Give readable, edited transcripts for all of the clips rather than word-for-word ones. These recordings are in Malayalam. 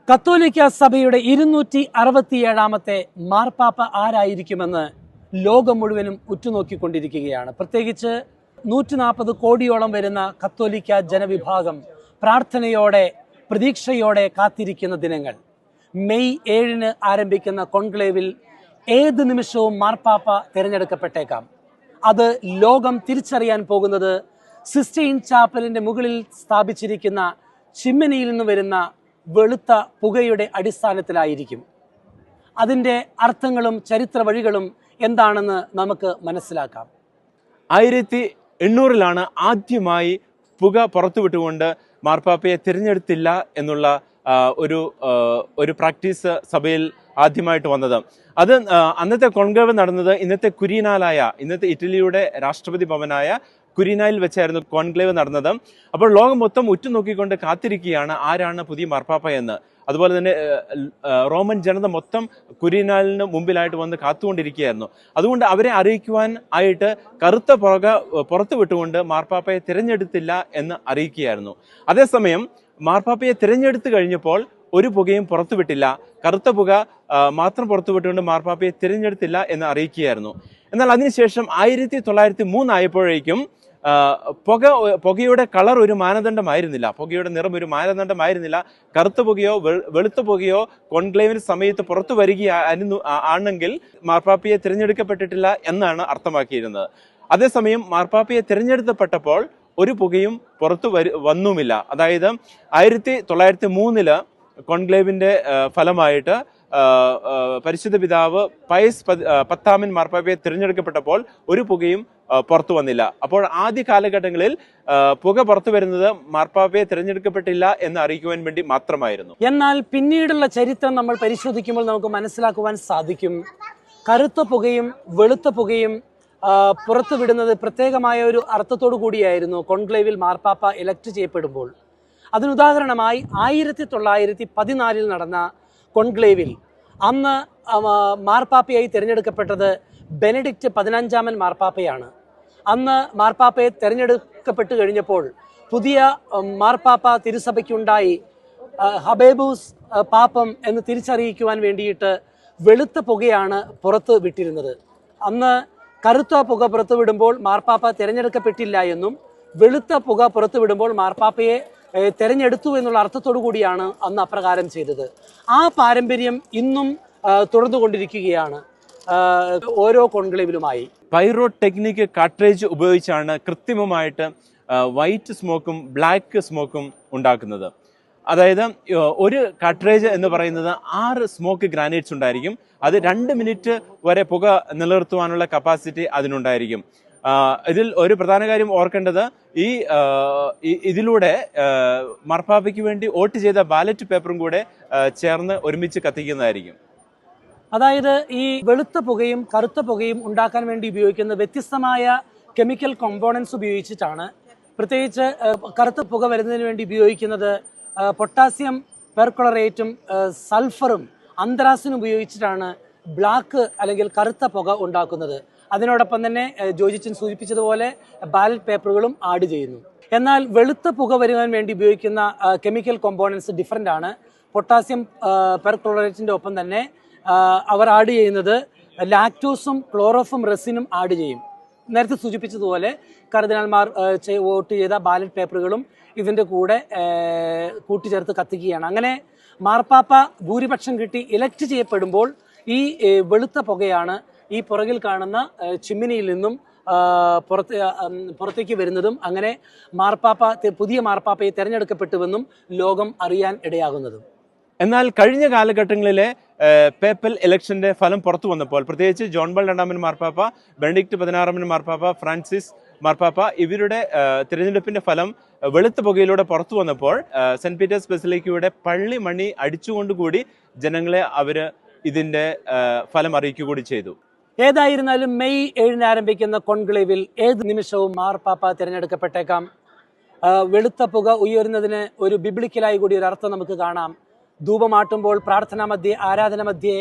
കത്തോലിക്ക സഭയുടെ 267-ാമത്തെ മാർപ്പാപ്പ ആരായിരിക്കുമെന്ന് ലോകം മുഴുവനും ഉറ്റുനോക്കിക്കൊണ്ടിരിക്കുകയാണ്. പ്രത്യേകിച്ച് 140 കോടിയോളം വരുന്ന കത്തോലിക്ക ജനവിഭാഗം പ്രാർത്ഥനയോടെ പ്രതീക്ഷയോടെ കാത്തിരിക്കുന്ന ദിനങ്ങൾ. മെയ് 7-ന് ആരംഭിക്കുന്ന കോൺക്ലേവിൽ ഏത് നിമിഷവും മാർപ്പാപ്പ തിരഞ്ഞെടുക്കപ്പെട്ടേക്കാം. അത് ലോകം തിരിച്ചറിയാൻ പോകുന്നത് സിസ്റ്റൈൻ ചാപ്പലിന്റെ മുകളിൽ സ്ഥാപിച്ചിരിക്കുന്ന ചിമ്മിനിയിൽ നിന്ന് വരുന്ന വെളുത്ത പുകയുടെ അടിസ്ഥാനത്തിലായിരിക്കും. അതിൻ്റെ അർത്ഥങ്ങളും ചരിത്ര വഴികളും എന്താണെന്ന് നമുക്ക് മനസ്സിലാക്കാം. 1800-ലാണ് ആദ്യമായി പുക പുറത്തുവിട്ടുകൊണ്ട് മാർപ്പാപ്പയെ തിരഞ്ഞെടുത്തില്ല എന്നുള്ള ഒരു പ്രാക്ടീസ് സഭയിൽ ആദ്യമായിട്ട് വന്നത്. അത് അന്നത്തെ കോൺക്ലേവ് നടന്നത് ഇന്നത്തെ ഇറ്റലിയുടെ രാഷ്ട്രപതി ഭവനായ കുരീനായിൽ വെച്ചായിരുന്നു കോൺക്ലേവ് നടന്നത്. അപ്പോൾ ലോകം മൊത്തം ഉറ്റുനോക്കിക്കൊണ്ട് കാത്തിരിക്കുകയാണ് ആരാണ് പുതിയ മാർപ്പാപ്പ എന്ന്. അതുപോലെ തന്നെ റോമൻ ജനത മൊത്തം കുരീനാലിന് മുമ്പിലായിട്ട് വന്ന് കാത്തുകൊണ്ടിരിക്കുകയായിരുന്നു. അതുകൊണ്ട് അവരെ അറിയിക്കുവാൻ ആയിട്ട് കറുത്ത പുക പുറത്തു വിട്ടുകൊണ്ട് മാർപ്പാപ്പയെ തിരഞ്ഞെടുത്തില്ല എന്ന് അറിയിക്കുകയായിരുന്നു. അതേസമയം മാർപ്പാപ്പയെ തിരഞ്ഞെടുത്തു കഴിഞ്ഞപ്പോൾ ഒരു പുകയും പുറത്തുവിട്ടില്ല, കറുത്ത പുക മാത്രം പുറത്തുവിട്ടുകൊണ്ട് മാർപ്പാപ്പയെ തിരഞ്ഞെടുത്തില്ല എന്ന് അറിയിക്കുകയായിരുന്നു. എന്നാൽ അതിനുശേഷം 1903 ആയപ്പോഴേക്കും പുകയുടെ കളർ ഒരു മാനദണ്ഡമായിരുന്നില്ല, പുകയുടെ നിറം ഒരു മാനദണ്ഡമായിരുന്നില്ല. കറുത്ത പുകയോ വെളുത്ത പുകയോ കോൺക്ലേവിന് സമയത്ത് പുറത്തു ആണെങ്കിൽ മാർപ്പാപ്പയെ തിരഞ്ഞെടുക്കപ്പെട്ടിട്ടില്ല എന്നാണ് അർത്ഥമാക്കിയിരുന്നത്. അതേസമയം മാർപ്പാപ്പയെ തിരഞ്ഞെടുക്കപ്പെട്ടപ്പോൾ ഒരു പുകയും പുറത്തു വന്നുമില്ല. അതായത് 1903 കോൺക്ലേവിന്റെ ഫലമായിട്ട് പരിശുദ്ധ പിതാവ് പയസ് 10 മാർപ്പാപ്പയെ തിരഞ്ഞെടുക്കപ്പെട്ടപ്പോൾ ഒരു പുകയും പുറത്തു വന്നില്ല. അപ്പോൾ ആദ്യ കാലഘട്ടങ്ങളിൽ പുക പുറത്തു വരുന്നത് മാർപ്പാപ്പയെ തിരഞ്ഞെടുക്കപ്പെട്ടില്ല എന്ന് അറിയിക്കുവാൻ വേണ്ടി മാത്രമായിരുന്നു. എന്നാൽ പിന്നീടുള്ള ചരിത്രം നമ്മൾ പരിശോധിക്കുമ്പോൾ നമുക്ക് മനസ്സിലാക്കുവാൻ സാധിക്കും, കറുത്ത പുകയും വെളുത്ത പുകയും പുറത്തുവിടുന്നത് പ്രത്യേകമായ ഒരു അർത്ഥത്തോടു കൂടിയായിരുന്നു കോൺക്ലേവിൽ മാർപ്പാപ്പ ഇലക്ട് ചെയ്യപ്പെടുമ്പോൾ. അതിനുദാഹരണമായി 1914 നടന്ന കോൺക്ലേവിൽ അന്ന് മാർപ്പാപ്പയായി തിരഞ്ഞെടുക്കപ്പെട്ടത് ബെനഡിക്റ്റ് 15 മാർപ്പാപ്പയാണ്. അന്ന് മാർപ്പാപ്പയെ തിരഞ്ഞെടുക്കപ്പെട്ടു കഴിഞ്ഞപ്പോൾ പുതിയ മാർപ്പാപ്പ തിരുസഭയ്ക്കുണ്ടായി ഹബേബൂസ് പാപ്പം എന്ന് തിരിച്ചറിയിക്കുവാൻ വേണ്ടിയിട്ട് വെളുത്ത പുകയാണ് പുറത്ത് വിട്ടിരുന്നത്. അന്ന് കറുത്ത പുക പുറത്തുവിടുമ്പോൾ മാർപ്പാപ്പ തിരഞ്ഞെടുക്കപ്പെട്ടില്ല എന്നും വെളുത്ത പുക പുറത്തുവിടുമ്പോൾ മാർപ്പാപ്പയെ തെരഞ്ഞെടുത്തു എന്നുള്ള അർത്ഥത്തോടു കൂടിയാണ് അന്ന് അപ്രകാരം ചെയ്തത്. ആ പാരമ്പര്യം ഇന്നും തുടർന്നുകൊണ്ടിരിക്കുകയാണ് ഓരോ കോൺക്ലേവിലുമായി. പൈറോ ടെക്നിക് കാർട്രേജ് ഉപയോഗിച്ചാണ് കൃത്രിമമായിട്ട് വൈറ്റ് സ്മോക്കും ബ്ലാക്ക് സ്മോക്കും ഉണ്ടാക്കുന്നത്. അതായത് ഒരു കാർട്രേജ് എന്ന് പറയുന്നത് 6 സ്മോക്ക് ഗ്രാനൈറ്റ്സ് ഉണ്ടായിരിക്കും. അത് 2 മിനിറ്റ് വരെ പുക നിലനിർത്തുവാനുള്ള കപ്പാസിറ്റി അതിനുണ്ടായിരിക്കും. ഇതിൽ ഒരു പ്രധാന കാര്യം ഓർക്കേണ്ടത്, ഇതിലൂടെ മാർപ്പാപ്പയ്ക്ക് വേണ്ടി വോട്ട് ചെയ്ത ബാലറ്റ് പേപ്പറും കൂടെ ചേർന്ന് ഒരുമിച്ച് കത്തിക്കുന്നതായിരിക്കും. അതായത് ഈ വെളുത്ത പുകയും കറുത്ത പുകയും ഉണ്ടാക്കാൻ വേണ്ടി ഉപയോഗിക്കുന്ന വ്യത്യസ്തമായ കെമിക്കൽ കോമ്പോണൻസ് ഉപയോഗിച്ചിട്ടാണ്. പ്രത്യേകിച്ച് കറുത്ത പുക വരുന്നതിന് വേണ്ടി ഉപയോഗിക്കുന്നത് പൊട്ടാസ്യം പെർക്ലോറേറ്റും സൾഫറും അന്ത്രാസിനും ഉപയോഗിച്ചിട്ടാണ് ബ്ലാക്ക് അല്ലെങ്കിൽ കറുത്ത പുക ഉണ്ടാക്കുന്നത്. അതിനോടൊപ്പം തന്നെ ജോജിച്ചൻ സൂചിപ്പിച്ചതുപോലെ ബാലറ്റ് പേപ്പറുകളും ആഡ് ചെയ്യുന്നു. എന്നാൽ വെളുത്ത പുക വരുവാൻ വേണ്ടി ഉപയോഗിക്കുന്ന കെമിക്കൽ കോമ്പോണൻസ് ഡിഫറൻ്റ് ആണ്. പൊട്ടാസ്യം പെർക്ലോറേറ്റിൻ്റെ ഒപ്പം തന്നെ അവർ ആഡ് ചെയ്യുന്നത് ലാക്ടോസും ക്ലോറോഫും റെസിനും ആഡ് ചെയ്യും. നേരത്തെ സൂചിപ്പിച്ചതുപോലെ കർദിനാൾമാർ വോട്ട് ചെയ്ത ബാലറ്റ് പേപ്പറുകളും ഇതിൻ്റെ കൂടെ കൂട്ടിച്ചേർത്ത് കത്തിക്കുകയാണ്. അങ്ങനെ മാർപ്പാപ്പ ഭൂരിപക്ഷം കിട്ടി ഇലക്ട് ചെയ്യപ്പെടുമ്പോൾ ഈ വെളുത്ത പുകയാണ് ഈ പുറകിൽ കാണുന്ന ചിമ്മിനിയിൽ നിന്നും പുറത്തേക്ക് വരുന്നതും അങ്ങനെ പുതിയ മാർപ്പാപ്പയെ തിരഞ്ഞെടുക്കപ്പെട്ടുവെന്നും ലോകം അറിയാൻ ഇടയാകുന്നതും. എന്നാൽ കഴിഞ്ഞ കാലഘട്ടങ്ങളിലെ പേപ്പൽ ഇലക്ഷന്റെ ഫലം പുറത്തു വന്നപ്പോൾ, പ്രത്യേകിച്ച് ജോൺ പോൾ 2 മാർപ്പാപ്പ, ബെനഡിക്റ്റ് 16 മാർപ്പാപ്പ, ഫ്രാൻസിസ് മാർപ്പാപ്പ, ഇവരുടെ തിരഞ്ഞെടുപ്പിന്റെ ഫലം വെളുത്ത പുകയിലൂടെ പുറത്തു വന്നപ്പോൾ സെന്റ് പീറ്റേഴ്സ് ബസിലിക്കയുടെ പള്ളി മണി അടിച്ചുകൊണ്ടുകൂടി ജനങ്ങളെ അവര് ഇതിന്റെ ഫലം അറിയിക്കുക കൂടി ചെയ്തു. ഏതായിരുന്നാലും മെയ് 7-ന് ആരംഭിക്കുന്ന കോൺക്ലേവിൽ ഏത് നിമിഷവും മാർപ്പാപ്പ തിരഞ്ഞെടുക്കപ്പെട്ടേക്കാം. വെളുത്ത പുക ഉയരുന്നതിന് ഒരു ബിബ്ലിക്കലായി കൂടി ഒരു അർത്ഥം നമുക്ക് കാണാം. ധൂപമാട്ടുമ്പോൾ പ്രാർത്ഥനാ മധ്യേ, ആരാധന മധ്യേ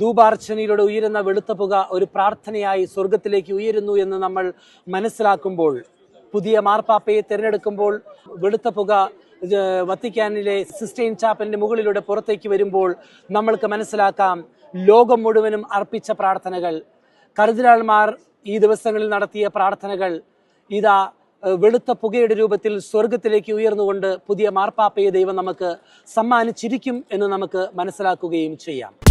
ധൂപാർച്ചനയിലൂടെ ഉയരുന്ന വെളുത്ത പുക ഒരു പ്രാർത്ഥനയായി സ്വർഗത്തിലേക്ക് ഉയരുന്നു എന്ന് നമ്മൾ മനസ്സിലാക്കുമ്പോൾ, പുതിയ മാർപ്പാപ്പയെ തിരഞ്ഞെടുക്കുമ്പോൾ വെളുത്ത പുക വത്തിക്കാനിലെ സിസ്റ്റൈൻ ചാപ്പലിന്റെ മുകളിലൂടെ പുറത്തേക്ക് വരുമ്പോൾ നമ്മൾക്ക് മനസ്സിലാക്കാം ലോകം മുഴുവനും അർപ്പിച്ച പ്രാർത്ഥനകൾ, കർദിനാൾമാർ ഈ ദിവസങ്ങളിൽ നടത്തിയ പ്രാർത്ഥനകൾ ഇതാ വെളുത്ത പുകയുടെ രൂപത്തിൽ സ്വർഗത്തിലേക്ക് ഉയർന്നുകൊണ്ട് പുതിയ മാർപ്പാപ്പയെ ദൈവം നമുക്ക് സമ്മാനിച്ചിരിക്കും എന്ന് നമുക്ക് മനസ്സിലാക്കുകയും ചെയ്യാം.